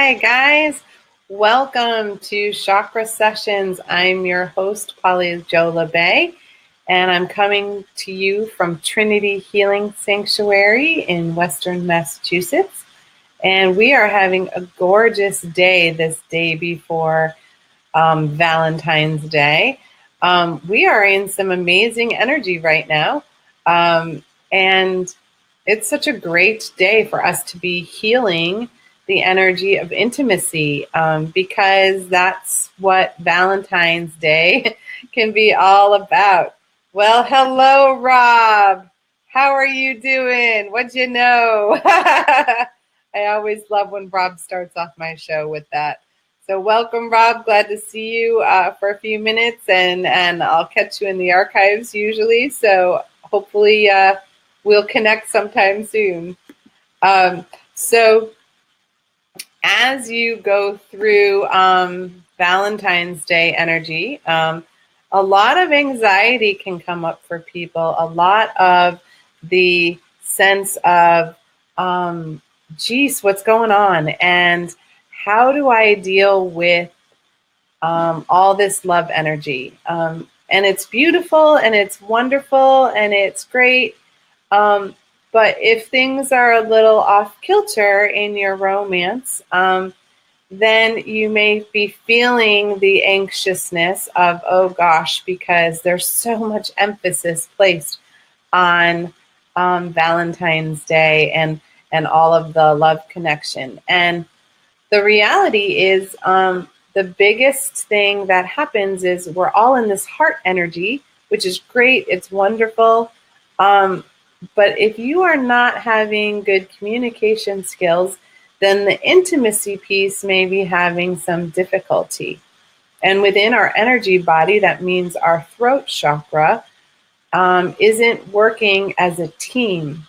Hi, guys. Welcome to Chakra Sessions. I'm your host, Polly Jo Labbe, and I'm coming to you from Trinity Healing Sanctuary in Western Massachusetts. And we are having a gorgeous day this day before Valentine's Day. We are in some amazing energy right now. And it's such a great day for us to be healing the energy of intimacy, because that's what Valentine's Day can be all about. Well, hello, Rob. How are you doing? What'd you know? I always love when Rob starts off my show with that. So welcome, Rob. Glad to see you for a few minutes, and I'll catch you in the archives usually. So hopefully we'll connect sometime soon. So as you go through Valentine's Day energy, a lot of anxiety can come up for people. A lot of the sense of, geez, what's going on? And how do I deal with all this love energy? And it's beautiful and it's wonderful and it's great. But if things are a little off kilter in your romance, then you may be feeling the anxiousness of, oh gosh, because there's so much emphasis placed on Valentine's Day and all of the love connection. And the reality is the biggest thing that happens is we're all in this heart energy, which is great. It's wonderful. But if you are not having good communication skills, then the intimacy piece may be having some difficulty. And within our energy body, that means our throat chakra isn't working as a team.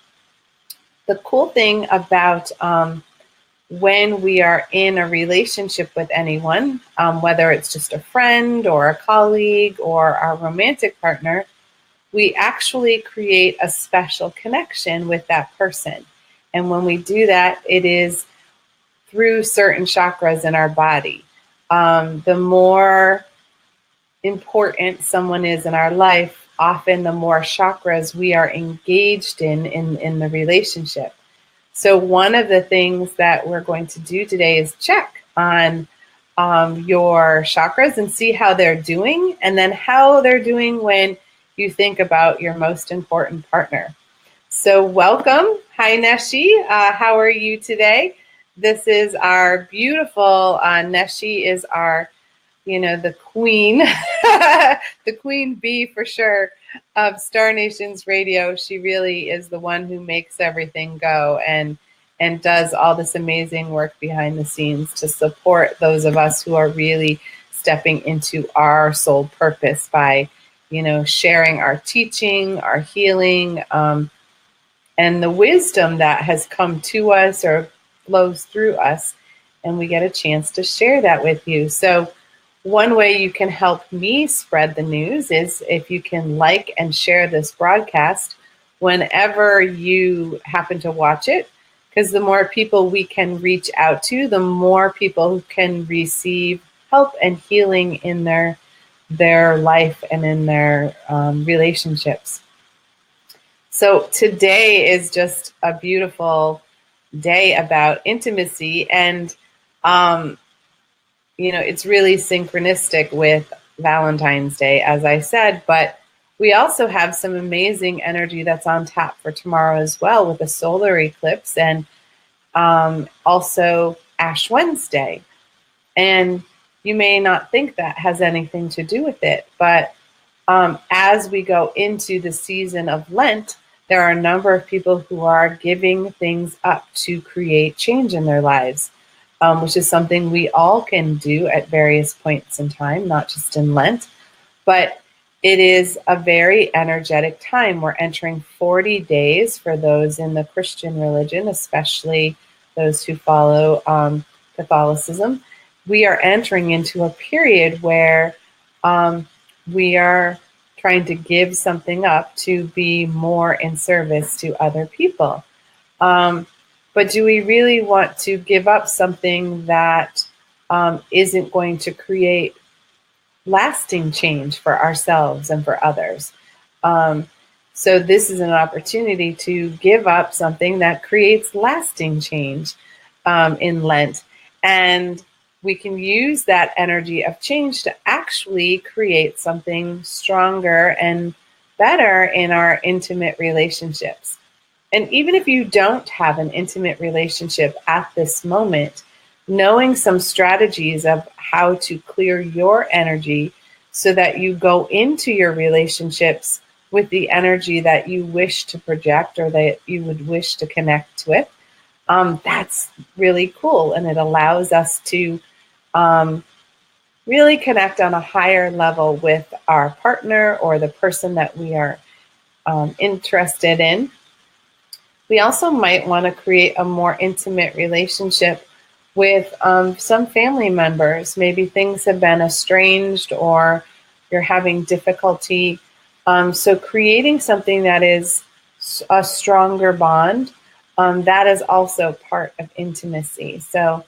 The cool thing about when we are in a relationship with anyone, whether it's just a friend or a colleague or our romantic partner, we actually create a special connection with that person. And when we do that, it is through certain chakras in our body. The more important someone is in our life, often the more chakras we are engaged in the relationship. So one of the things that we're going to do today is check on your chakras and see how they're doing, and then how they're doing when you think about your most important partner. So welcome. Hi, Neshi. How are you today? This is our beautiful, Neshi is our, the queen, the queen bee for sure of Star Nations Radio. She really is the one who makes everything go and does all this amazing work behind the scenes to support those of us who are really stepping into our soul purpose by sharing our teaching, our healing, and the wisdom that has come to us or flows through us. And we get a chance to share that with you. So one way you can help me spread the news is if you can like and share this broadcast whenever you happen to watch it, because the more people we can reach out to, the more people who can receive help and healing in their life and in their relationships. So today is just a beautiful day about intimacy, and it's really synchronistic with Valentine's Day, as I said, but we also have some amazing energy that's on tap for tomorrow as well, with a solar eclipse and also Ash Wednesday. And you may not think that has anything to do with it, but as we go into the season of Lent, there are a number of people who are giving things up to create change in their lives, which is something we all can do at various points in time, not just in Lent. But it is a very energetic time. We're entering 40 days for those in the Christian religion, especially those who follow Catholicism. We are entering into a period where we are trying to give something up to be more in service to other people. But do we really want to give up something that isn't going to create lasting change for ourselves and for others? So this is an opportunity to give up something that creates lasting change in Lent. And we can use that energy of change to actually create something stronger and better in our intimate relationships. And even if you don't have an intimate relationship at this moment, knowing some strategies of how to clear your energy so that you go into your relationships with the energy that you wish to project or that you would wish to connect with, that's really cool. And it allows us to really connect on a higher level with our partner or the person that we are interested in. We also might want to create a more intimate relationship with some family members. Maybe things have been estranged or you're having difficulty. So creating something that is a stronger bond, that is also part of intimacy. So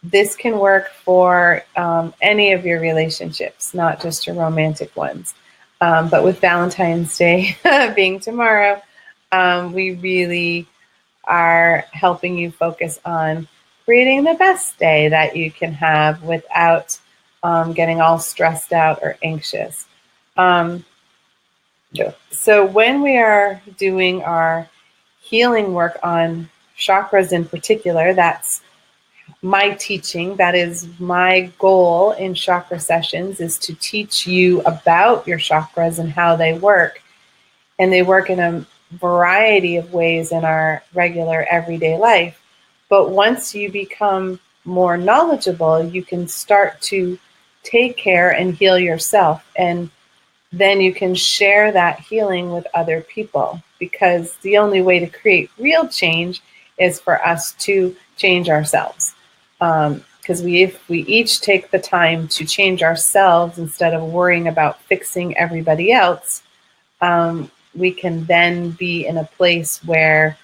this can work for any of your relationships, not just your romantic ones. But with Valentine's Day being tomorrow, we really are helping you focus on creating the best day that you can have without getting all stressed out or anxious. So when we are doing our healing work on chakras in particular, that's my teaching. That is my goal in chakra sessions, is to teach you about your chakras and how they work. And they work in a variety of ways in our regular everyday life. But once you become more knowledgeable, you can start to take care and heal yourself. And then you can share that healing with other people, because the only way to create real change is for us to change ourselves. Because if we each take the time to change ourselves instead of worrying about fixing everybody else, we can then be in a place where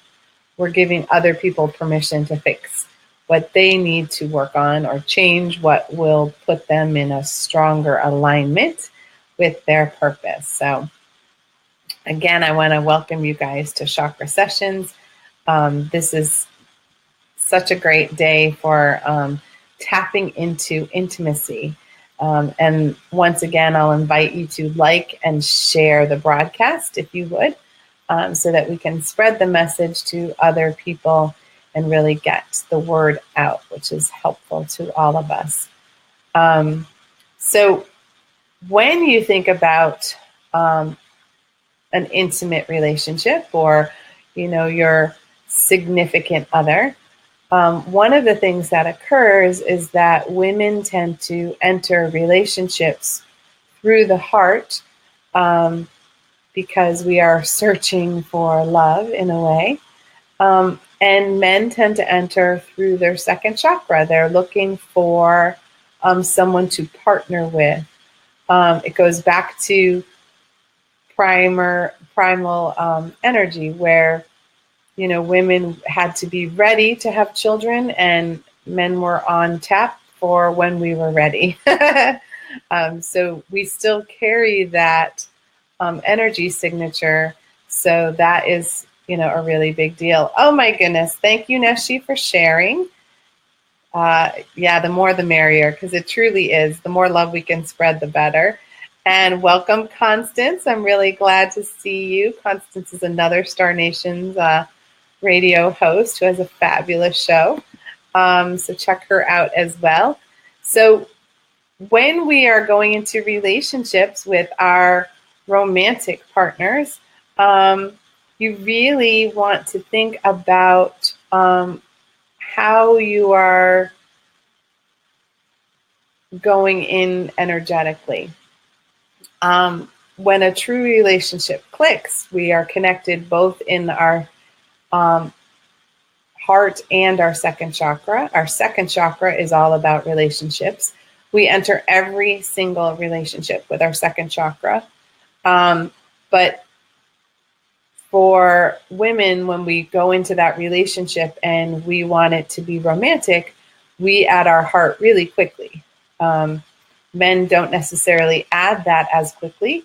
we're giving other people permission to fix what they need to work on or change what will put them in a stronger alignment with their purpose. So again, I want to welcome you guys to Chakra Sessions. This is such a great day for tapping into intimacy. And once again, I'll invite you to like and share the broadcast if you would, so that we can spread the message to other people and really get the word out, which is helpful to all of us. So when you think about an intimate relationship or, your significant other, one of the things that occurs is that women tend to enter relationships through the heart, because we are searching for love in a way. And men tend to enter through their second chakra. They're looking for someone to partner with. It goes back to primal energy, where women had to be ready to have children, and men were on tap for when we were ready. So we still carry that energy signature. So that is, a really big deal. Oh my goodness. Thank you, Neshi, for sharing. Yeah, the more the merrier, because it truly is. The more love we can spread, the better. And welcome, Constance. I'm really glad to see you. Constance is another Star Nations radio host who has a fabulous show. So check her out as well. So when we are going into relationships with our romantic partners, you really want to think about how you are going in energetically. When a true relationship clicks, we are connected both in our heart and our second chakra. Our second chakra is all about relationships. We enter every single relationship with our second chakra. But for women, when we go into that relationship and we want it to be romantic, we add our heart really quickly. Men don't necessarily add that as quickly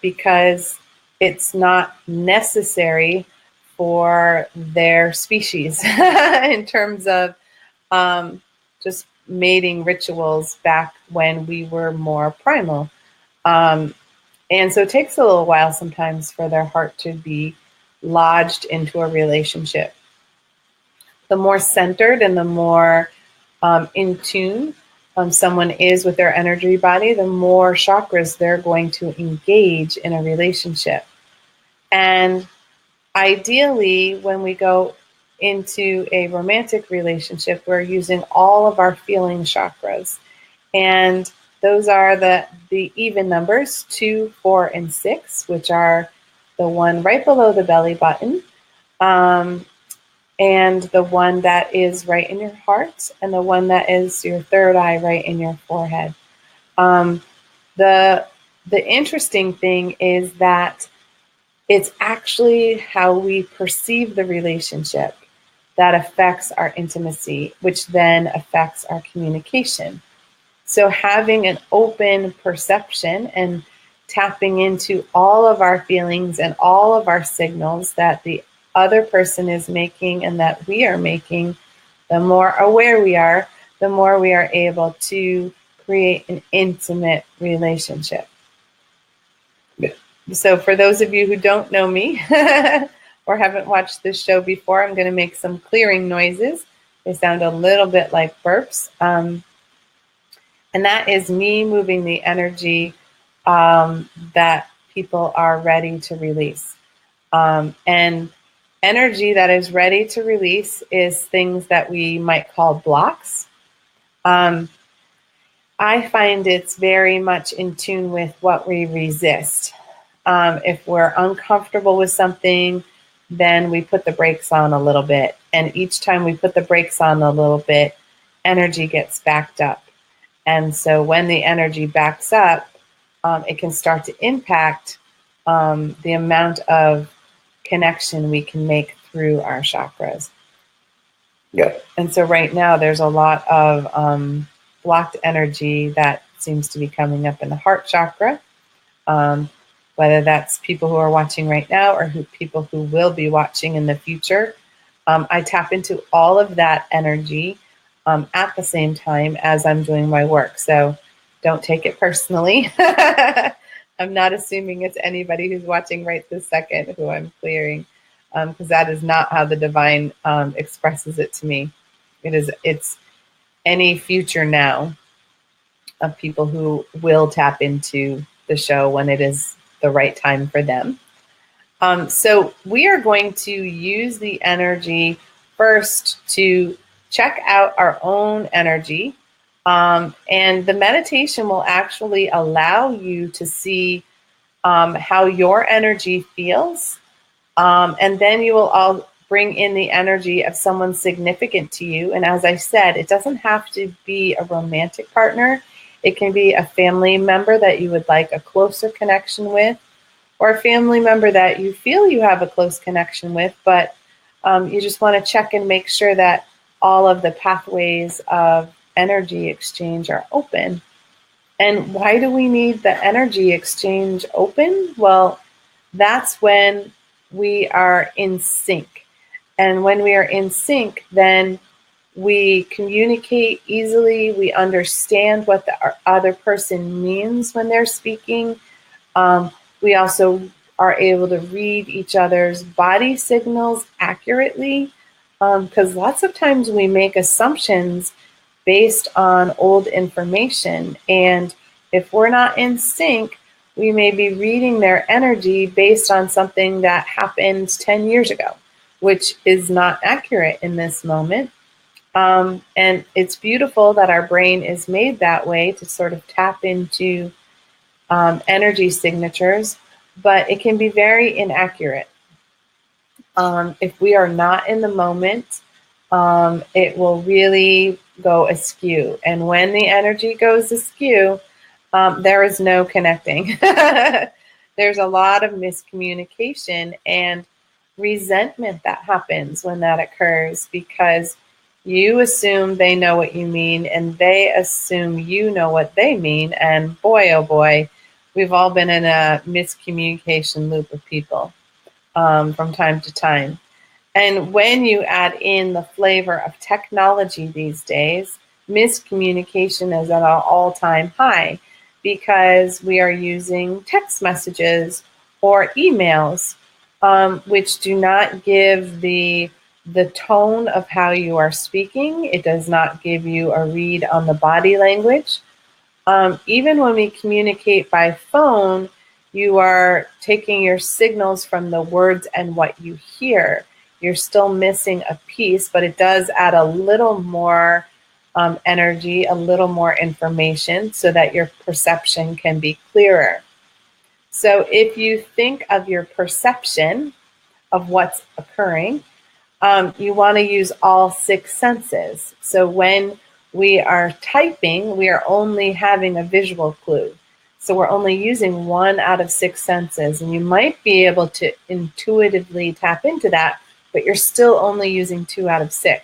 because it's not necessary for their species in terms of just mating rituals back when we were more primal. And so it takes a little while sometimes for their heart to be lodged into a relationship. The more centered and the more in tune someone is with their energy body, the more chakras they're going to engage in a relationship. And ideally, when we go into a romantic relationship, we're using all of our feeling chakras. And those are the even numbers, 2, 4, and 6, which are the one right below the belly button, and the one that is right in your heart, and the one that is your third eye right in your forehead. The interesting thing is that it's actually how we perceive the relationship that affects our intimacy, which then affects our communication. So having an open perception and tapping into all of our feelings and all of our signals that the other person is making and that we are making, the more aware we are, the more we are able to create an intimate relationship. So for those of you who don't know me or haven't watched this show before, I'm going to make some clearing noises. They sound a little bit like burps. And that is me moving the energy that people are ready to release. And energy that is ready to release is things that we might call blocks. I find it's very much in tune with what we resist. If we're uncomfortable with something, then we put the brakes on a little bit. And each time we put the brakes on a little bit, energy gets backed up. And so when the energy backs up, it can start to impact the amount of connection we can make through our chakras. Yeah. And so right now there's a lot of blocked energy that seems to be coming up in the heart chakra, whether that's people who are watching right now or people who will be watching in the future. I tap into all of that energy at the same time as I'm doing my work. So don't take it personally. I'm not assuming it's anybody who's watching right this second who I'm clearing, because that is not how the divine expresses it to me. It's any future now of people who will tap into the show when it is the right time for them. So we are going to use the energy first to check out our own energy. And the meditation will actually allow you to see how your energy feels. And then you will all bring in the energy of someone significant to you. And as I said, it doesn't have to be a romantic partner. It can be a family member that you would like a closer connection with, or a family member that you feel you have a close connection with, but you just want to check and make sure that all of the pathways of energy exchange are open. And why do we need the energy exchange open? Well, that's when we are in sync. And when we are in sync, then we communicate easily. We understand what the other person means when they're speaking. We also are able to read each other's body signals accurately, because lots of times we make assumptions based on old information. And if we're not in sync, we may be reading their energy based on something that happened 10 years ago, which is not accurate in this moment. And it's beautiful that our brain is made that way to sort of tap into energy signatures, but it can be very inaccurate. If we are not in the moment, it will really go askew. And when the energy goes askew, there is no connecting. there's a lot of miscommunication and resentment that happens when that occurs, because you assume they know what you mean and they assume you know what they mean. And boy, oh boy, we've all been in a miscommunication loop with people from time to time. And when you add in the flavor of technology these days, miscommunication is at an all-time high, because we are using text messages or emails, which do not give the tone of how you are speaking. It does not give you a read on the body language. Even when we communicate by phone, you are taking your signals from the words and what you hear. You're still missing a piece, but it does add a little more energy, a little more information, so that your perception can be clearer. So if you think of your perception of what's occurring, you want to use all 6 senses. So when we are typing, we are only having a visual clue. So we're only using 1 out of 6 senses, and you might be able to intuitively tap into that, but you're still only using 2 out of 6.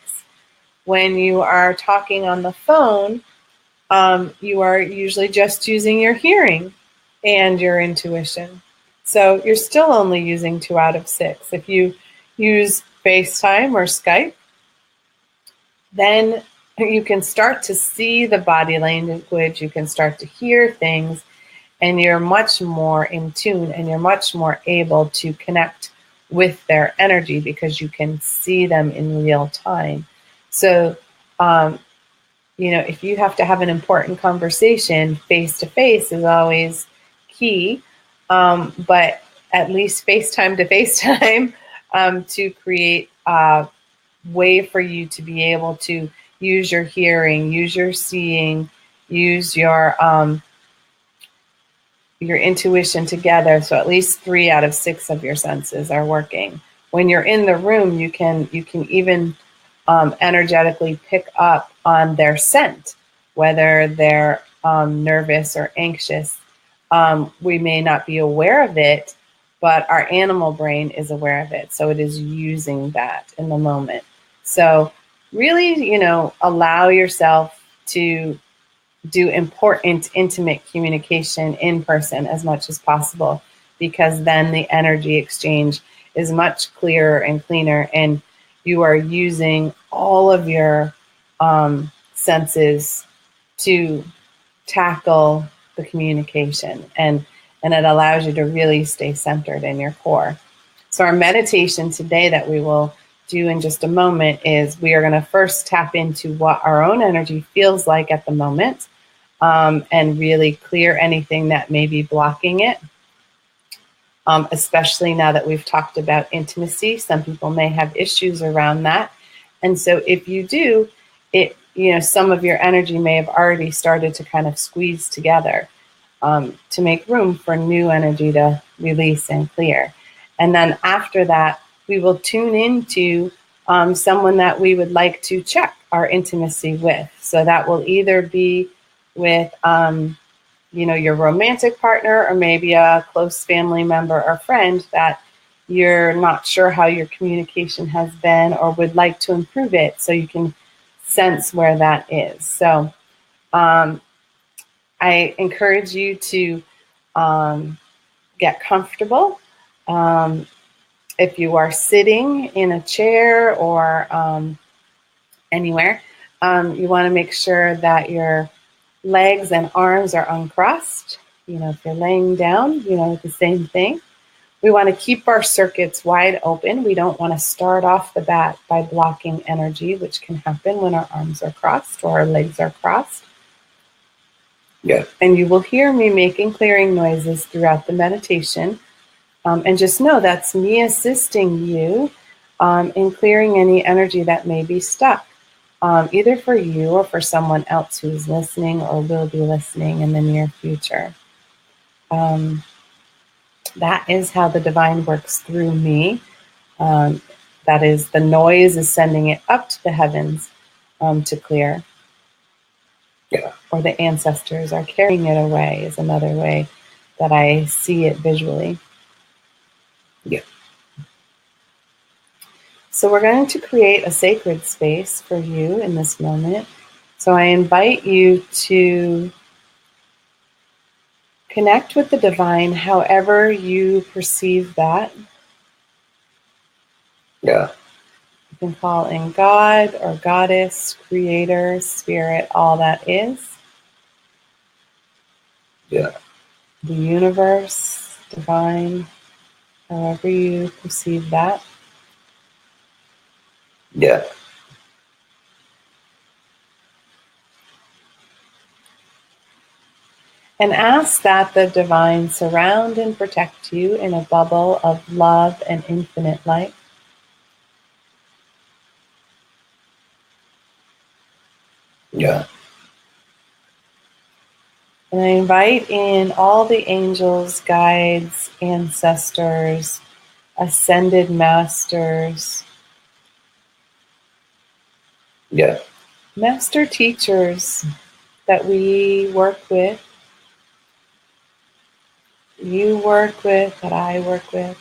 When you are talking on the phone, you are usually just using your hearing and your intuition. So you're still only using 2 out of 6. If you use FaceTime or Skype, then you can start to see the body language, you can start to hear things, and you're much more in tune and you're much more able to connect with their energy because you can see them in real time. So, if you have to have an important conversation, face-to-face is always key, but at least FaceTime to FaceTime to create a way for you to be able to use your hearing, use your seeing, use your intuition together. So at least 3 out of 6 of your senses are working. When you're in the room, you can even energetically pick up on their scent, whether they're nervous or anxious. We may not be aware of it, but our animal brain is aware of it. So it is using that in the moment. So really, allow yourself to do important, intimate communication in person as much as possible, because then the energy exchange is much clearer and cleaner, and you are using all of your senses to tackle the communication, and it allows you to really stay centered in your core. So our meditation today that we will do in just a moment is we are going to first tap into what our own energy feels like at the moment, and really clear anything that may be blocking it. Especially now that we've talked about intimacy, some people may have issues around that. And so if you do, some of your energy may have already started to kind of squeeze together to make room for new energy to release and clear. And then after that, we will tune into someone that we would like to check our intimacy with. So that will either be with your romantic partner, or maybe a close family member or friend that you're not sure how your communication has been or would like to improve it, so you can sense where that is. So I encourage you to get comfortable. If you are sitting in a chair or anywhere, you want to make sure that your legs and arms are uncrossed. If you're laying down, the same thing. We want to keep our circuits wide open. We don't want to start off the bat by blocking energy, which can happen when our arms are crossed or our legs are crossed. Yeah. And you will hear me making clearing noises throughout the meditation. And just know that's me assisting you in clearing any energy that may be stuck, either for you or for someone else who's listening or will be listening in the near future. That is how the divine works through me. That is, the noise is sending it up to the heavens to clear. Yeah. Or the ancestors are carrying it away is another way that I see it visually. Yeah. So we're going to create a sacred space for you in this moment. So I invite you to connect with the divine however you perceive that. Yeah. You can call in God or Goddess, Creator, Spirit, all that is. Yeah. The universe, divine, however you perceive that. Yeah. And ask that the divine surround and protect you in a bubble of love and infinite light. Yeah. And I invite in all the angels, guides, ancestors, ascended masters, Yeah. master teachers that we work with, you work with, that I work with.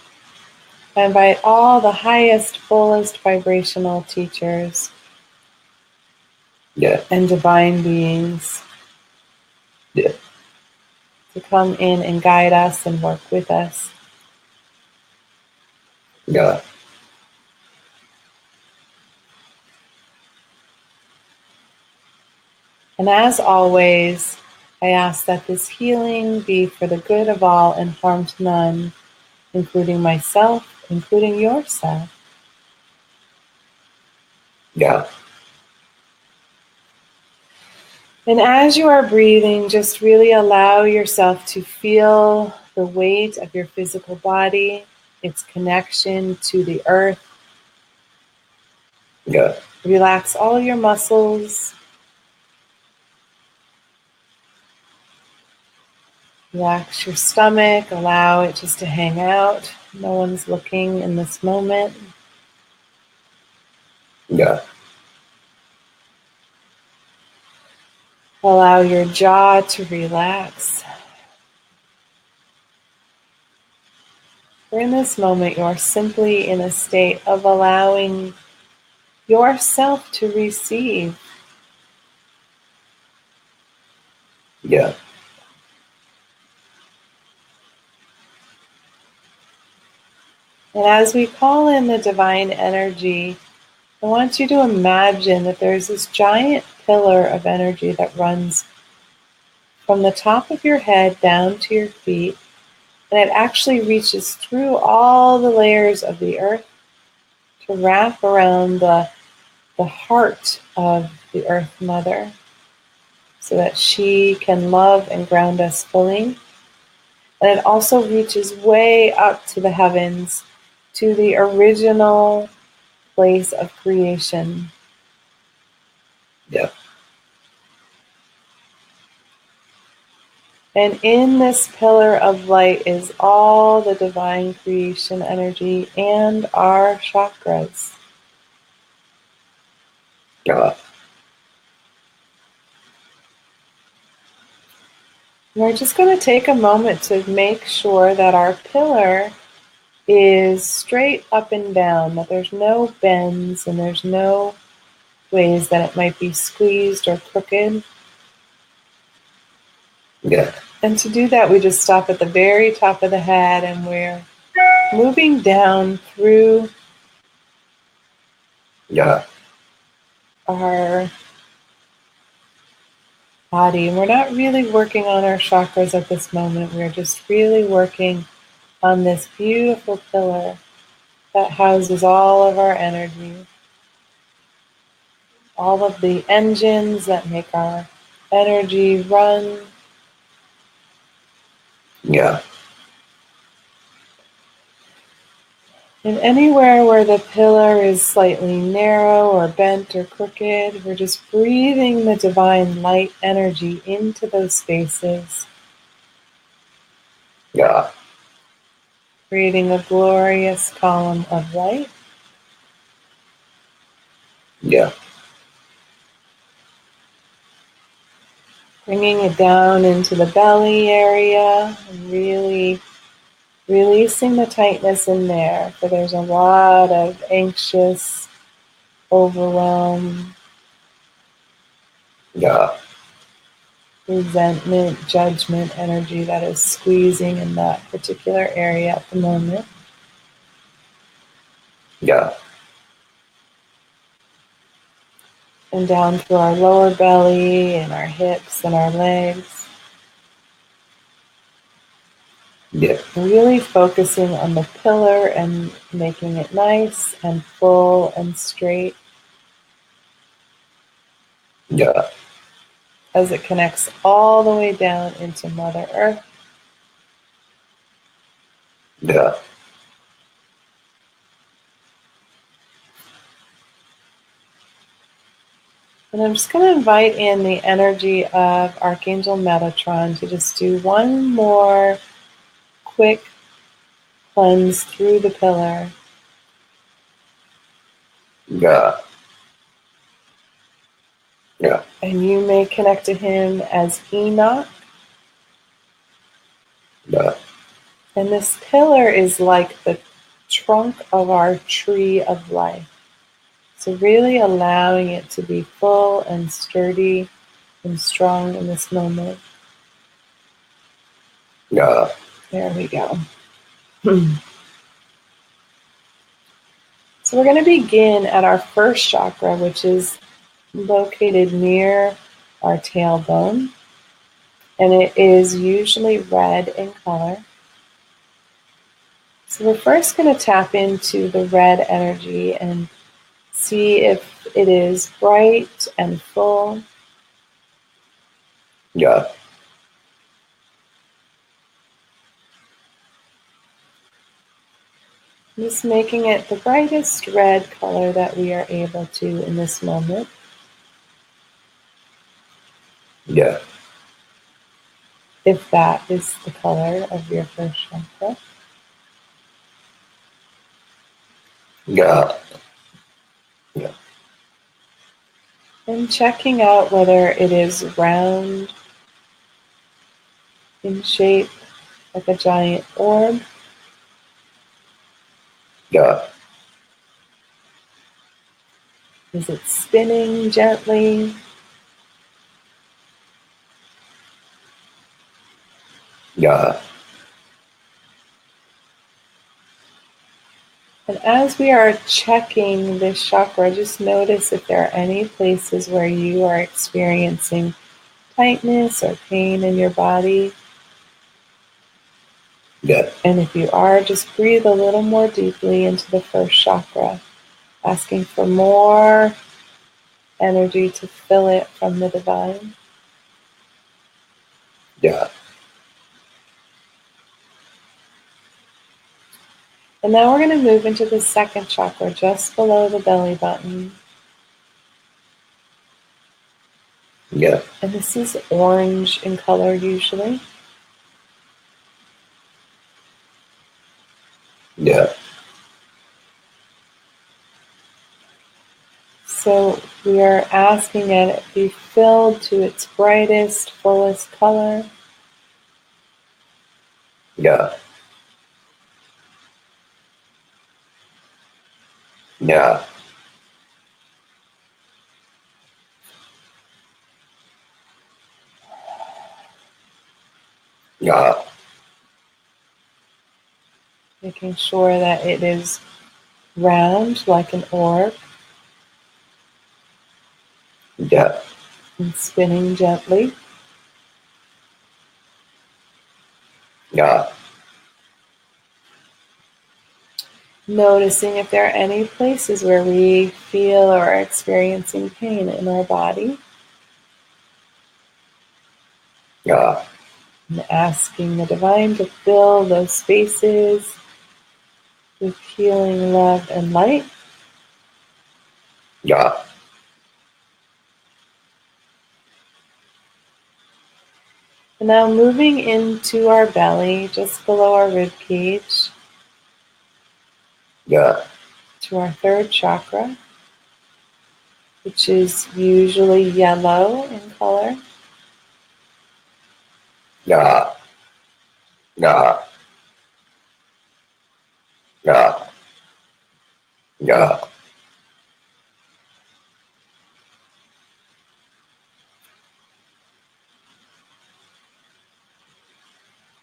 I invite all the highest, fullest vibrational teachers Yeah. and divine beings Yeah. to come in and guide us and work with us. Yeah. And as always, I ask that this healing be for the good of all and harm to none, including myself, including yourself. Yeah. And as you are breathing, just really allow yourself to feel the weight of your physical body, its connection to the earth. Yeah. Relax all your muscles. Relax your stomach. Allow it just to hang out. No one's looking in this moment. Yeah. Allow your jaw to relax. For in this moment, you're simply in a state of allowing yourself to receive. Yeah. And as we call in the divine energy, I want you to imagine that there's this giant pillar of energy that runs from the top of your head down to your feet, and it actually reaches through all the layers of the earth to wrap around the heart of the Earth Mother so that she can love and ground us fully. And it also reaches way up to the heavens, to the original place of creation. Yeah. And in this pillar of light is all the divine creation energy and our chakras. Yeah. We're just going to take a moment to make sure that our pillar is straight up and down, that there's no bends and there's no ways that it might be squeezed or crooked. Yeah. And to do that, we just stop at the very top of the head and we're moving down through Yeah. our body. And we're not really working on our chakras at this moment. We're just really working on this beautiful pillar that houses all of our energy, all of the engines that make our energy run. Yeah. And anywhere where the pillar is slightly narrow or bent or crooked, we're just breathing the divine light energy into those spaces, Yeah. creating a glorious column of light. Yeah. Bringing it down into the belly area and really releasing the tightness in there. For there's a lot of anxious, overwhelm, resentment, judgment energy that is squeezing in that particular area at the moment. And down through our lower belly and our hips and our legs. Really focusing on the pillar and making it nice and full and straight. As it connects all the way down into Mother Earth. And I'm just going to invite in the energy of Archangel Metatron to just do one more quick cleanse through the pillar. And you may connect to him as Enoch. And this pillar is like the trunk of our tree of life. So really allowing it to be full and sturdy and strong in this moment. There we go. So we're going to begin at our first chakra, which is located near our tailbone. And it is usually red in color. So we're first going to tap into the red energy and see if it is bright and full. Just making it the brightest red color that we are able to in this moment. If that is the color of your first chakra. And checking out whether it is round in shape, like a giant orb. Is it spinning gently? And as we are checking this chakra, just notice if there are any places where you are experiencing tightness or pain in your body. And if you are, just breathe a little more deeply into the first chakra, asking for more energy to fill it from the divine. And now we're going to move into the second chakra, just below the belly button. And this is orange in color usually. So we are asking that it be filled to its brightest, fullest color. Making sure that it is round like an orb. And spinning gently. Noticing if there are any places where we feel or are experiencing pain in our body. And asking the divine to fill those spaces with healing, love, and light. And now moving into our belly, just below our rib cage, to our third chakra, which is usually yellow in color. yeah, yeah, yeah, yeah,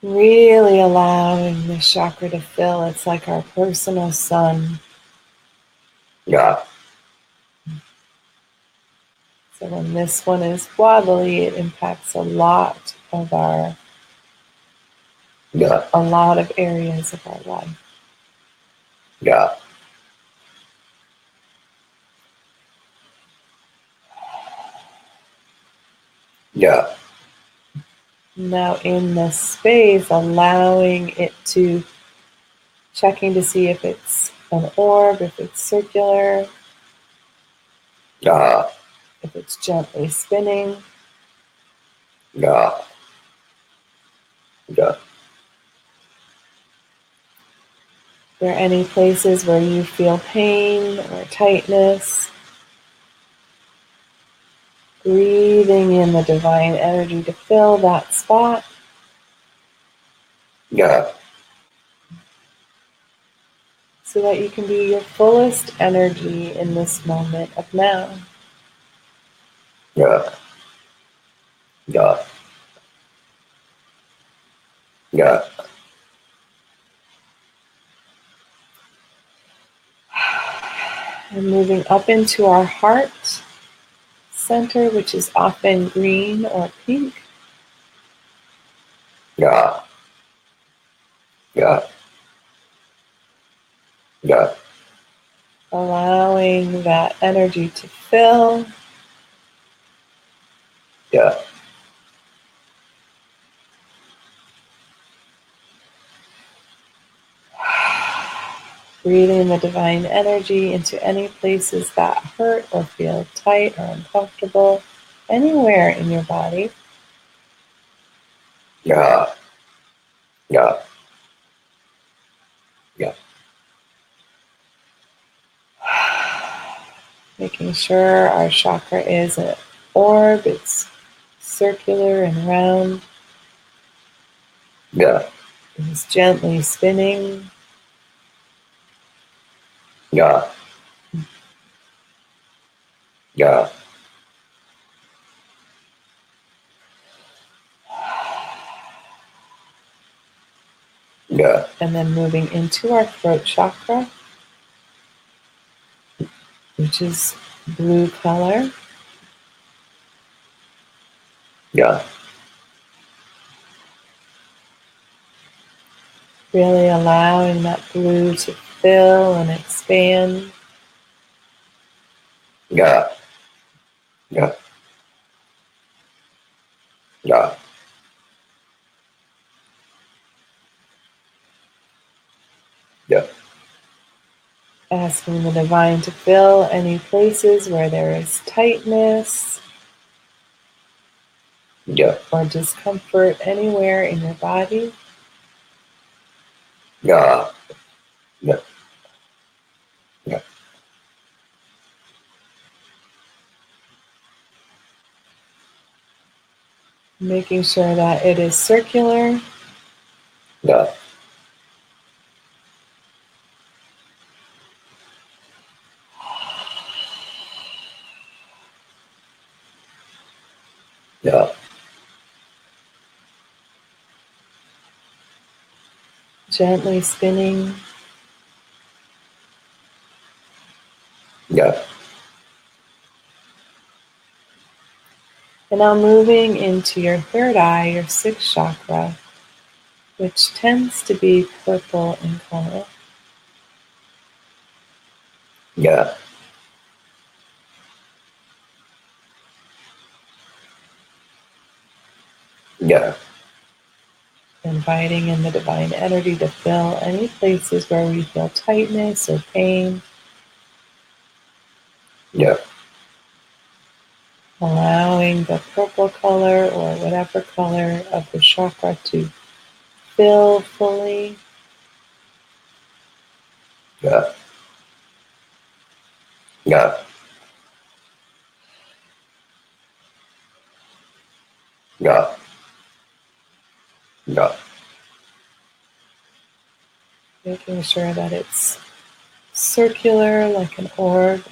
Really allowing this chakra to fill. It's like our personal sun. yeah, So when this one is wobbly, it impacts a lot of yeah, areas of our life. yeah, yeah, Now in this space, allowing it to, checking to see if it's an orb, if it's circular, yeah, if it's gently spinning. yeah, yeah, Are there any places where you feel pain or tightness? Breathing in the divine energy to fill that spot. yeah, So that you can be your fullest energy in this moment of now. yeah, yeah, yeah, And moving up into our heart center, which is often green or pink. yeah, yeah, yeah, Allowing that energy to fill. yeah, Breathing the divine energy into any places that hurt or feel tight or uncomfortable, anywhere in your body. yeah, yeah, yeah, Making sure our chakra is an orb, it's circular and round, yeah, it's gently spinning. yeah, yeah, yeah, And then moving into our throat chakra, which is blue color. yeah, Really allowing that blue to fill and expand. yeah, yeah, yeah, yeah, Asking the divine to fill any places where there is tightness yeah, or discomfort anywhere in your body. yeah, yeah, yeah, Making sure that it is circular. yeah, yeah, Gently spinning. yeah, And now moving into your third eye, your sixth chakra, which tends to be purple in color. yeah, yeah, Inviting in the divine energy to fill any places where we feel tightness or pain. yeah, Allowing the purple color or whatever color of the chakra to fill fully. yeah, yeah, yeah, Yeah. Making sure that it's circular like an orb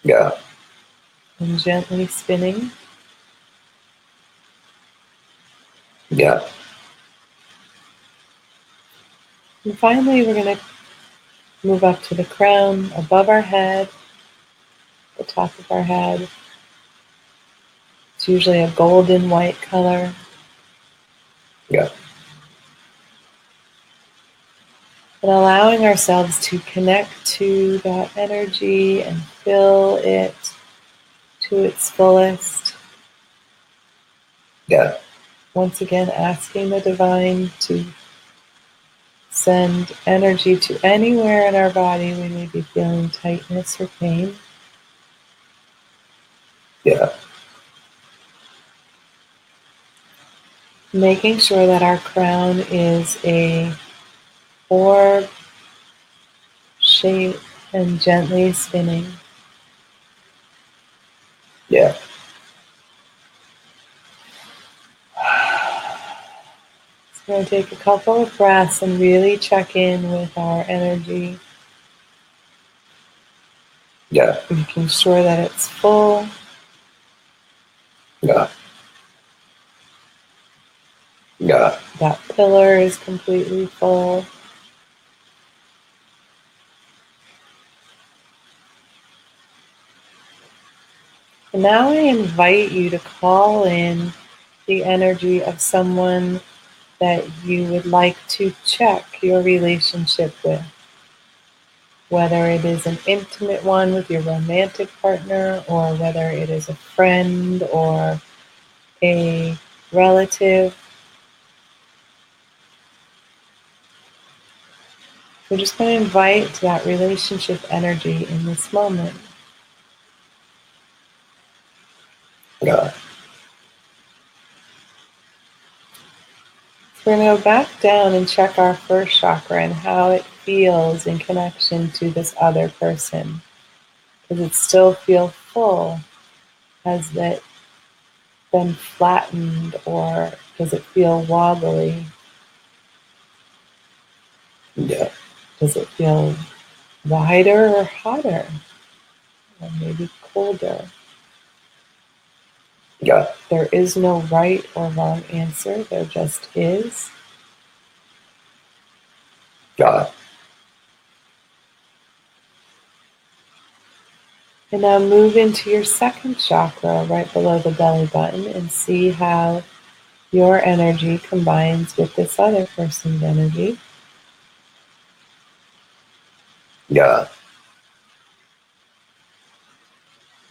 Yeah. and gently spinning. Yeah. And finally, we're going to move up to the crown above our head, the top of our head. It's usually a golden white color. Yeah. And allowing ourselves to connect to that energy and feel it to its fullest. Yeah. Once again, asking the divine to send energy to anywhere in our body we may be feeling tightness or pain. Yeah. Making sure that our crown is a orb shape and gently spinning. Yeah. So we're going to take a couple of breaths and really check in with our energy, Yeah. making sure that it's full. Yeah. Yeah. That pillar is completely full. And now I invite you to call in the energy of someone that you would like to check your relationship with. Whether it is an intimate one with your romantic partner, or whether it is a friend or a relative. We're just going to invite that relationship energy in this moment. Yeah. So we're going to go back down and check our first chakra and how it feels in connection to this other person. Does it still feel full? Has it been flattened, or does it feel wobbly? Yeah. Does it feel wider or hotter? Or maybe colder? Yeah. There is no right or wrong answer. There just is. Yeah. And now move into your second chakra right below the belly button and see how your energy combines with this other person's energy. Yeah.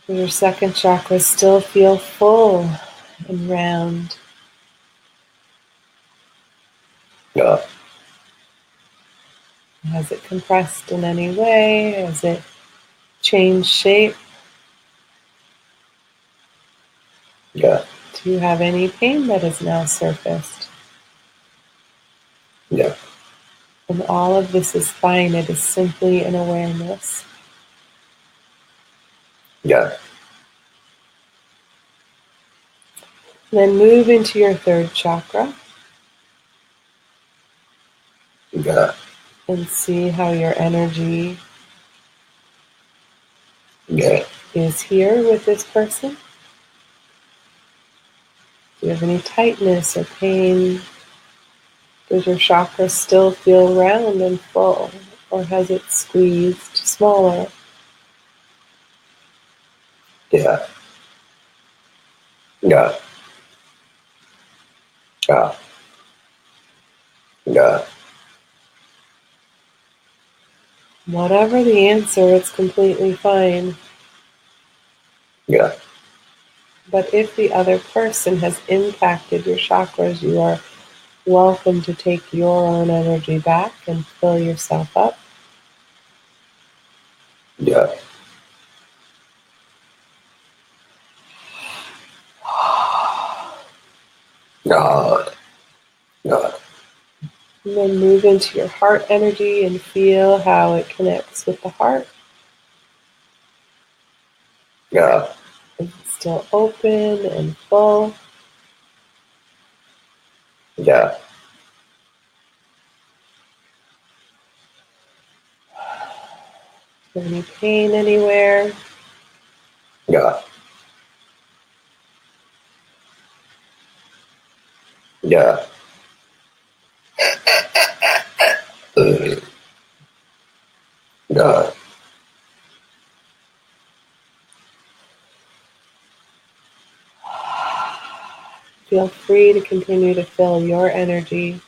Does your second chakra still feel full and round? Yeah. Has it compressed in any way? Has it changed shape? Yeah. Do you have any pain that has now surfaced? Yeah. And all of this is fine. It is simply an awareness. Yeah. Then move into your third chakra Yeah. and see how your energy Yeah. is here with this person. Do you have any tightness or pain? Does your chakra still feel round and full, or has it squeezed smaller? Yeah. Yeah. Yeah. Yeah. Whatever the answer, it's completely fine. Yeah. But if the other person has impacted your chakras, you are welcome to take your own energy back and fill yourself up. Yeah. Yeah. Yeah. And then move into your heart energy and feel how it connects with the heart. Yeah. Is it still open and full? Yeah. Do you have any pain anywhere? Yeah. Yeah. Yeah. Feel free to continue to fill your energy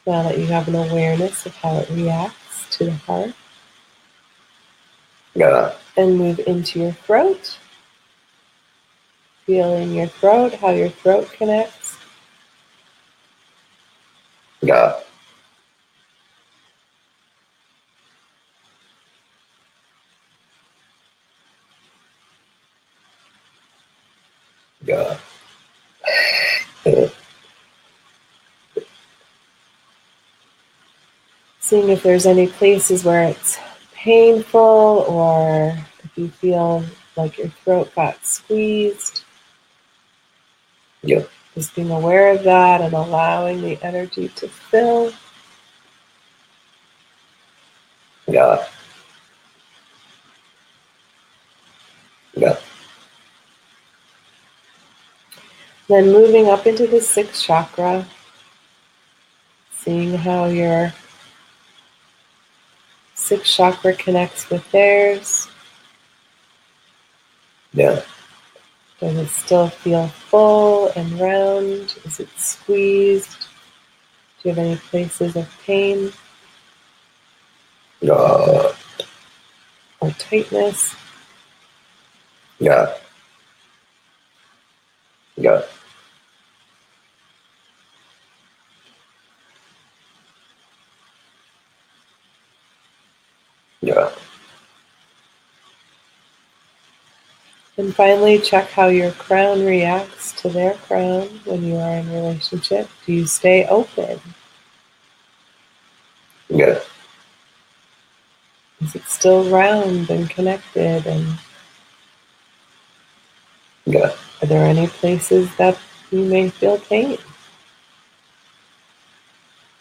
now that you have an awareness of how it reacts to the heart. Yeah. And move into your throat. Feel in your throat, how your throat connects. Yeah. Yeah. Seeing if there's any places where it's painful or if you feel like your throat got squeezed. Yeah. Just being aware of that and allowing the energy to fill. Yeah. Yeah. Then moving up into the sixth chakra, seeing how your sixth chakra connects with theirs. Yeah. Does it still feel full and round? Is it squeezed? Do you have any places of pain Yeah. or tightness? Yeah. Yeah. Yeah. And finally, check how your crown reacts to their crown when you are in relationship. Do you stay open? Yeah. Is it still round and connected? And Yeah. are there any places that you may feel pain?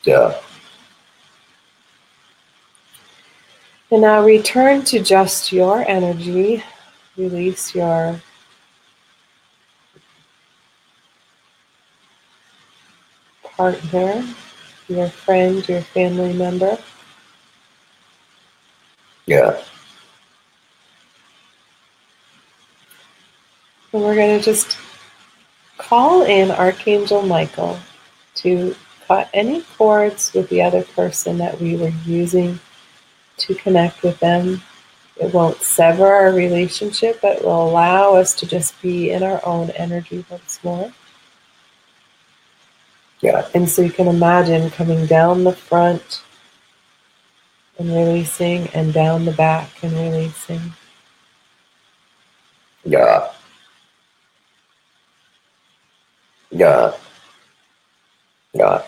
Yeah. And now return to just your energy. Release your partner, your friend, your family member. Yeah. And we're going to just call in Archangel Michael to cut any cords with the other person that we were using to connect with them. It won't sever our relationship, but it will allow us to just be in our own energy once more. Yeah. And so you can imagine coming down the front and releasing, and down the back and releasing. Yeah. Yeah. Yeah.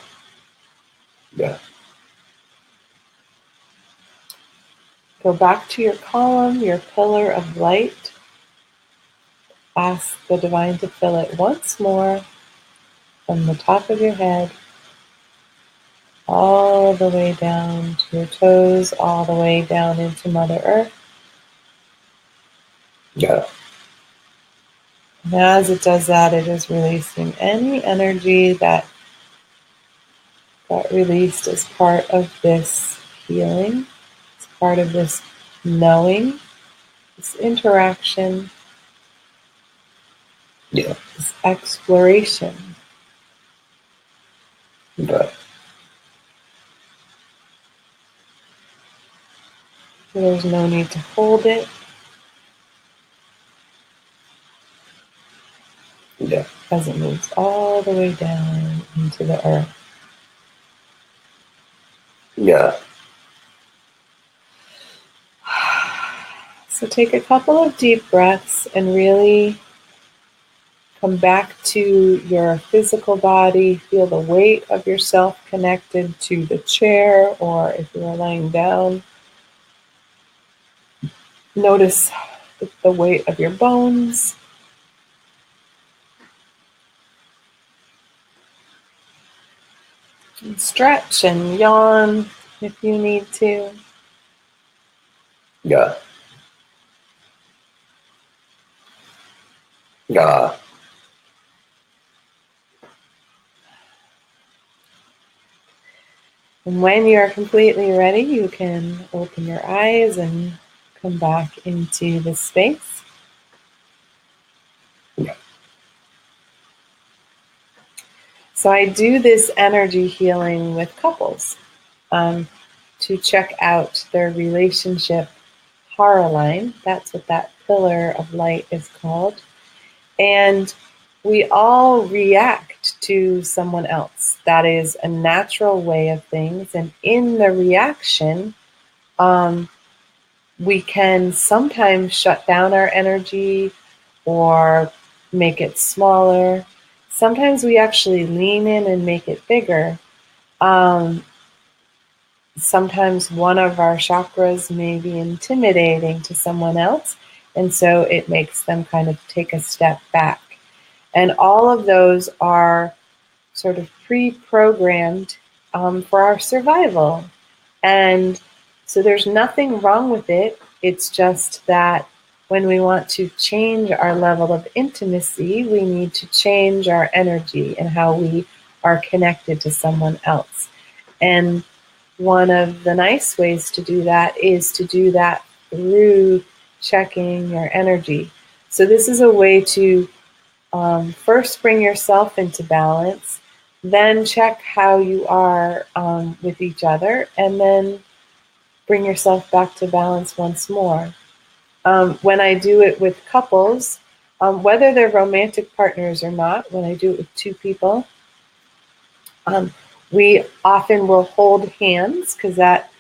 Yeah. Go back to your column, your pillar of light. Ask the divine to fill it once more from the top of your head all the way down to your toes, all the way down into Mother Earth. Yeah. And as it does that, it is releasing any energy that got released as part of this healing, as part of this knowing, this interaction, Yeah. this exploration. Yeah. There's no need to hold it Yeah. as it moves all the way down into the earth. Yeah. So take a couple of deep breaths and really come back to your physical body. Feel the weight of yourself connected to the chair, or if you're laying down, notice the weight of your bones. And stretch and yawn if you need to. Yeah. Yeah. And when you're completely ready, you can open your eyes and come back into the space. Yeah. So I do this energy healing with couples to check out their relationship horror line. That's what that pillar of light is called. And we all react to someone else. That is a natural way of things. And in the reaction, we can sometimes shut down our energy or make it smaller. Sometimes we actually lean in and make it bigger. Sometimes one of our chakras may be intimidating to someone else, and so it makes them kind of take a step back. And all of those are sort of pre-programmed for our survival. And so there's nothing wrong with it. It's just that when we want to change our level of intimacy, we need to change our energy and how we are connected to someone else. And one of the nice ways to do that is to do that through checking your energy. So this is a way to first bring yourself into balance, then check how you are with each other, and then bring yourself back to balance once more. When I do it with couples, whether they're romantic partners or not, when I do it with two people, we often will hold hands because that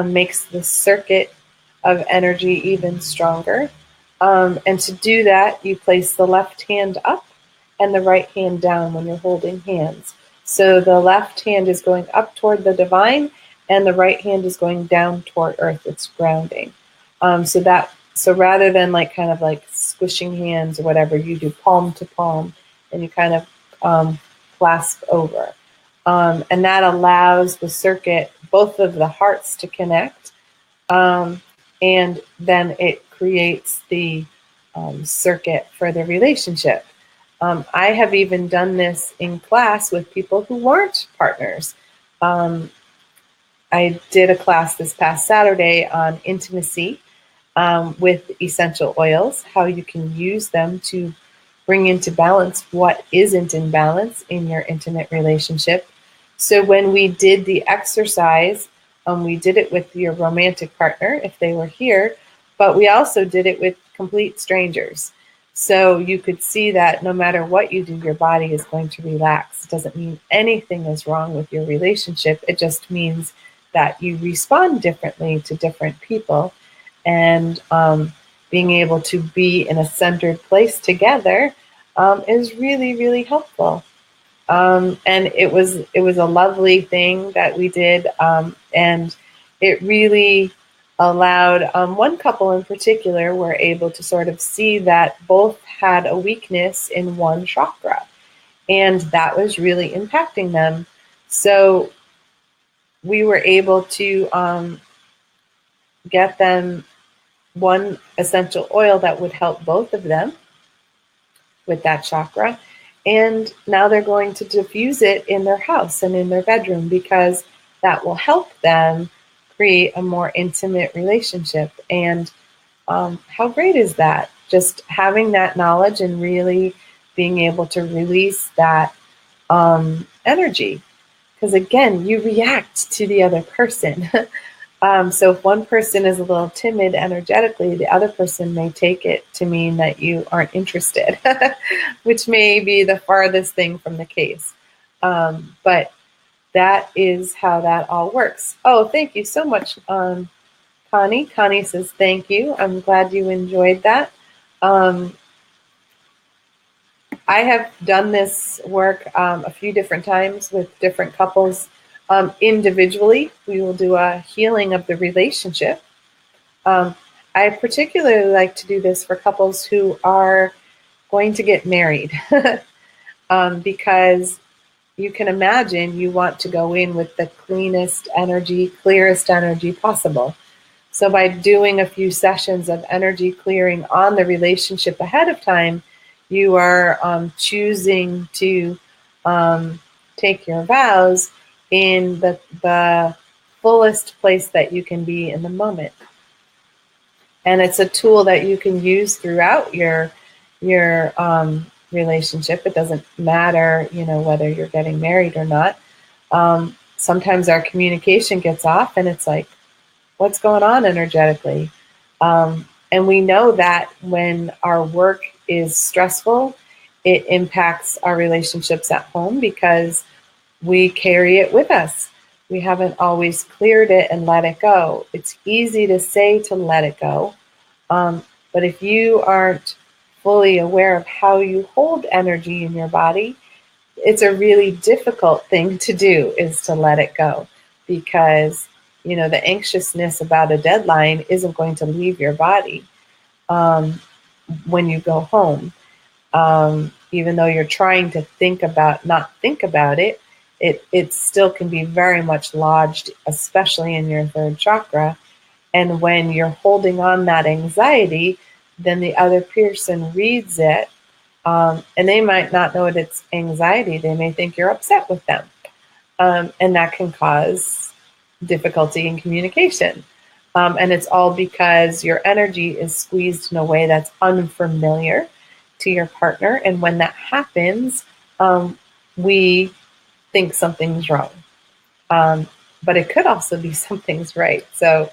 makes the circuit of energy even stronger. And to do that, you place the left hand up and the right hand down when you're holding hands. So the left hand is going up toward the divine, and the right hand is going down toward earth. It's grounding. So rather than kind of like squishing hands or whatever, you do palm to palm, and you kind of clasp over. And that allows the circuit, both of the hearts, to connect. And then it creates the circuit for the relationship. I have even done this in class with people who weren't partners. I did a class this past Saturday on intimacy with essential oils, how you can use them to bring into balance what isn't in balance in your intimate relationship. So when we did the exercise, we did it with your romantic partner if they were here, but we also did it with complete strangers. So you could see that no matter what you do, your body is going to relax. It doesn't mean anything is wrong with your relationship. It just means that you respond differently to different people. And being able to be in a centered place together is really, really helpful. And it was a lovely thing that we did, and it really allowed one couple in particular were able to sort of see that both had a weakness in one chakra, and that was really impacting them. So we were able to get them one essential oil that would help both of them with that chakra. And now they're going to diffuse it in their house and in their bedroom because that will help them create a more intimate relationship. And how great is that? Just having that knowledge and really being able to release that energy. Because again, you react to the other person. So if one person is a little timid energetically, the other person may take it to mean that you aren't interested, which may be the farthest thing from the case. But that is how that all works. Oh, thank you so much, Connie. Connie says, thank you. I'm glad you enjoyed that. I have done this work a few different times with different couples. Individually, we will do a healing of the relationship. I particularly like to do this for couples who are going to get married because, you can imagine you want to go in with the cleanest energy, clearest energy possible. So by doing a few sessions of energy clearing on the relationship ahead of time, you are choosing to take your vows in the fullest place that you can be in the moment. And it's a tool that you can use throughout your relationship. It doesn't matter, whether you're getting married or not. Sometimes our communication gets off, and it's like, what's going on energetically? And we know that when our work is stressful, it impacts our relationships at home because we carry it with us. We haven't always cleared it and let it go. It's easy to say to let it go, but if you aren't fully aware of how you hold energy in your body, it's a really difficult thing to do, is to let it go, because the anxiousness about a deadline isn't going to leave your body when you go home. Even though you're trying to not think about it, it still can be very much lodged, especially in your third chakra. And when you're holding on that anxiety, then the other person reads it, and they might not know it's anxiety. They may think you're upset with them. And that can cause difficulty in communication. And it's all because your energy is squeezed in a way that's unfamiliar to your partner. And when that happens, we think something's wrong. But it could also be something's right. So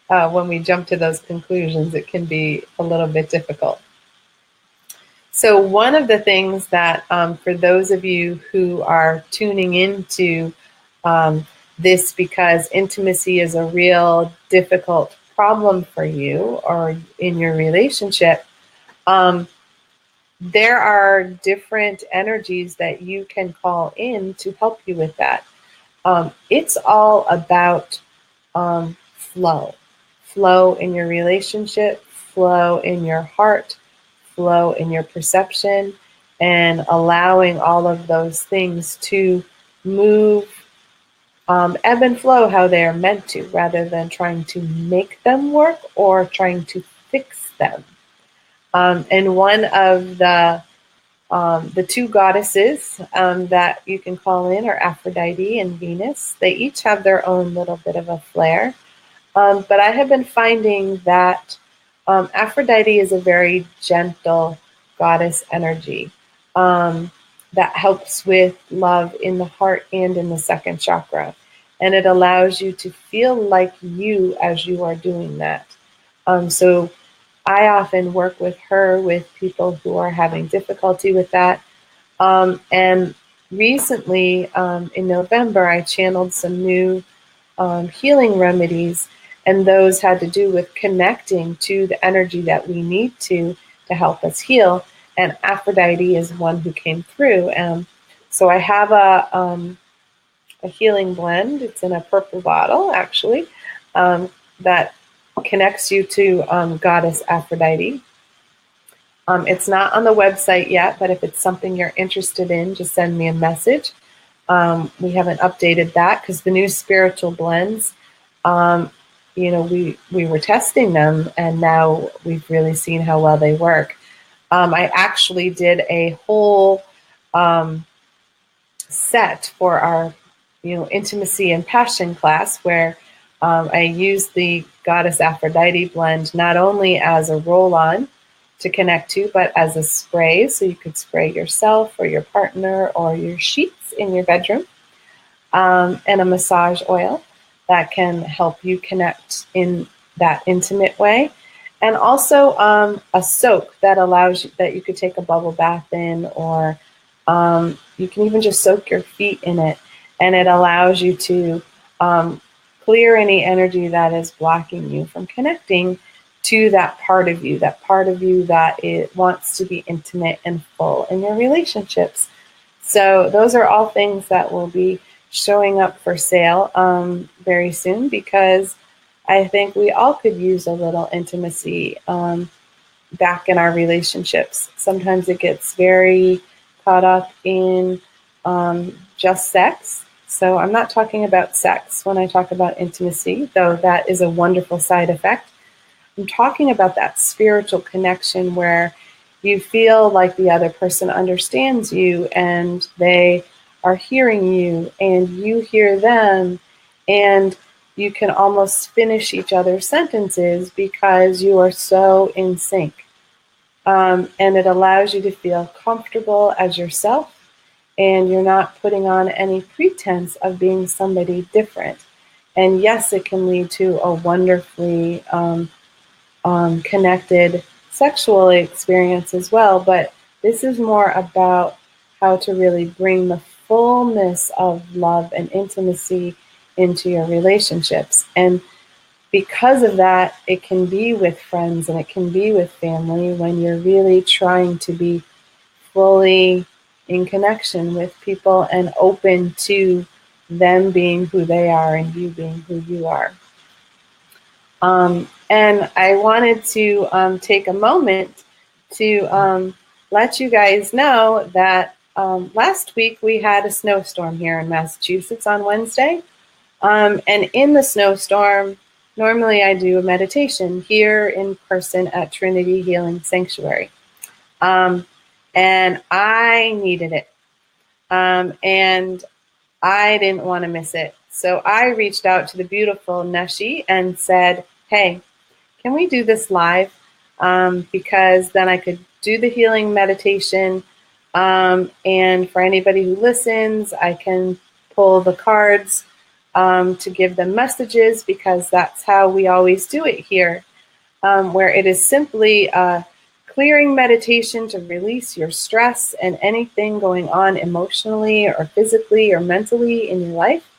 when we jump to those conclusions, it can be a little bit difficult. So one of the things that for those of you who are tuning into this because intimacy is a real difficult problem for you or in your relationship, there are different energies that you can call in to help you with that. It's all about flow in your relationship, flow in your heart, flow in your perception, and allowing all of those things to move, ebb and flow how they are meant to, rather than trying to make them work or trying to fix them. And one of the two goddesses that you can call in are Aphrodite and Venus. They each have their own little bit of a flair. But I have been finding that Aphrodite is a very gentle goddess energy that helps with love in the heart and in the second chakra. And it allows you to feel like you as you are doing that. So I often work with her with people who are having difficulty with that. And recently, in November, I channeled some new healing remedies, and those had to do with connecting to the energy that we need to help us heal. And Aphrodite is one who came through. So I have a healing blend. It's in a purple bottle, actually, that connects you to Goddess Aphrodite. It's not on the website yet, but if it's something you're interested in, just send me a message. We haven't updated that because the new spiritual blends, we were testing them, and now we've really seen how well they work. I actually did a whole set for our, intimacy and passion class where I used the Goddess Aphrodite blend not only as a roll-on to connect to, but as a spray, so you could spray yourself or your partner or your sheets in your bedroom, and a massage oil that can help you connect in that intimate way. And also a soak that allows you, that you could take a bubble bath in, or you can even just soak your feet in it. And it allows you to clear any energy that is blocking you from connecting to that part of you that it wants to be intimate and full in your relationships. So those are all things that will be showing up for sale very soon, because I think we all could use a little intimacy back in our relationships. Sometimes it gets very caught up in just sex. So I'm not talking about sex when I talk about intimacy, though that is a wonderful side effect. I'm talking about that spiritual connection where you feel like the other person understands you and they are hearing you and you hear them, and you can almost finish each other's sentences because you are so in sync. And it allows you to feel comfortable as yourself, and you're not putting on any pretense of being somebody different. And yes, it can lead to a wonderfully connected sexual experience as well, but this is more about how to really bring the fullness of love and intimacy into your relationships. And because of that, it can be with friends and it can be with family when you're really trying to be fully in connection with people and open to them being who they are and you being who you are. And I wanted to take a moment to let you guys know that last week we had a snowstorm here in Massachusetts on Wednesday. And in the snowstorm, normally I do a meditation here in person at Trinity Healing Sanctuary. And I needed it. And I didn't want to miss it. So I reached out to the beautiful Neshi and said, hey, can we do this live? Because then I could do the healing meditation. And for anybody who listens, I can pull the cards to give them messages, because that's how we always do it here, where it is simply a clearing meditation to release your stress and anything going on emotionally or physically or mentally in your life.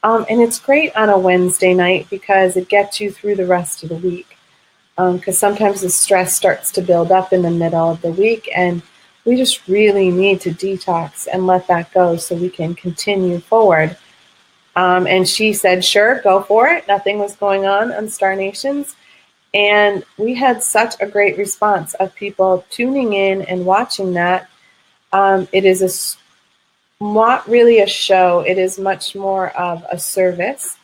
And it's great on a Wednesday night because it gets you through the rest of the week. Because sometimes the stress starts to build up in the middle of the week, and we just really need to detox and let that go so we can continue forward. And she said, sure, go for it. Nothing was going on Star Nations. And we had such a great response of people tuning in and watching that. It is not really a show. It is much more of a service.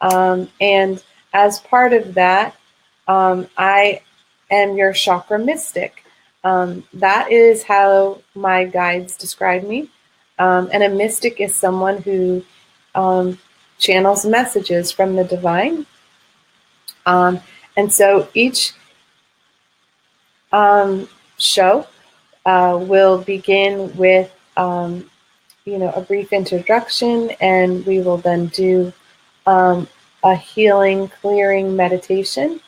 And as part of that, I am your chakra mystic. That is how my guides describe me. And a mystic is someone who channels messages from the divine. And so each show will begin with a brief introduction, and we will then do a healing, clearing meditation.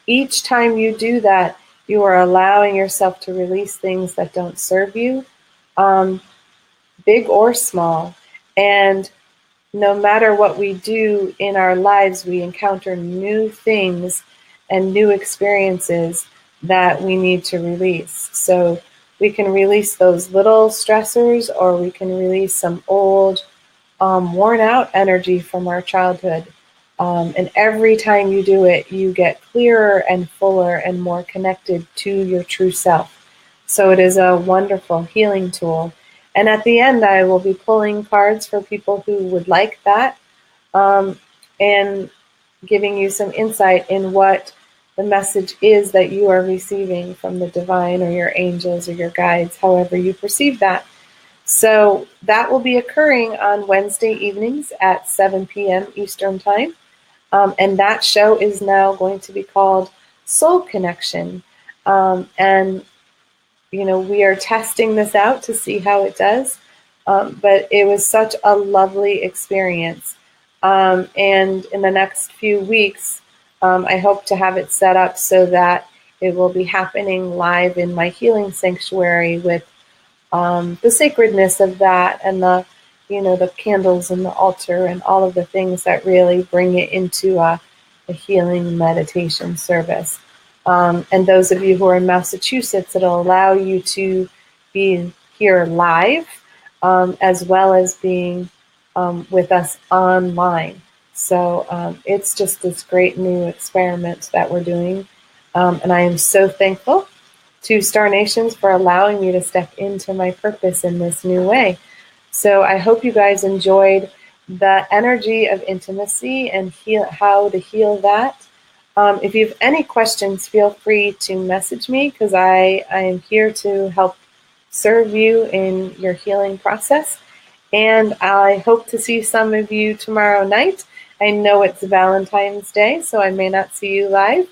Each time you do that, you are allowing yourself to release things that don't serve you, big or small. And no matter what we do in our lives, we encounter new things and new experiences that we need to release. So we can release those little stressors, or we can release some old, worn out energy from our childhood. And every time you do it, you get clearer and fuller and more connected to your true self. So it is a wonderful healing tool. And at the end, I will be pulling cards for people who would like that, and giving you some insight in what the message is that you are receiving from the divine or your angels or your guides, however you perceive that. So that will be occurring on Wednesday evenings at 7 p.m. Eastern Time. And that show is now going to be called Soul Connection. And we are testing this out to see how it does, but it was such a lovely experience. And in the next few weeks, I hope to have it set up so that it will be happening live in my healing sanctuary with the sacredness of that, and the candles and the altar and all of the things that really bring it into a healing meditation service. And those of you who are in Massachusetts, it'll allow you to be here live, as well as being with us online. So it's just this great new experiment that we're doing. And I am so thankful to Star Nations for allowing me to step into my purpose in this new way. So I hope you guys enjoyed the energy of intimacy and how to heal that. If you have any questions, feel free to message me, because I am here to help serve you in your healing process. And I hope to see some of you tomorrow night. I know it's Valentine's Day, so I may not see you live.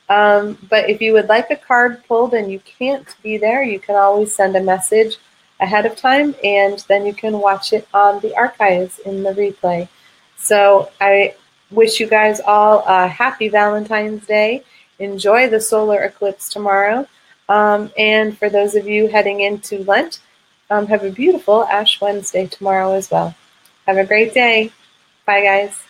But if you would like a card pulled and you can't be there, you can always send a message ahead of time, and then you can watch it on the archives in the replay. So I wish you guys all a happy Valentine's Day. Enjoy the solar eclipse tomorrow. And for those of you heading into Lent, have a beautiful Ash Wednesday tomorrow as well. Have a great day. Bye, guys.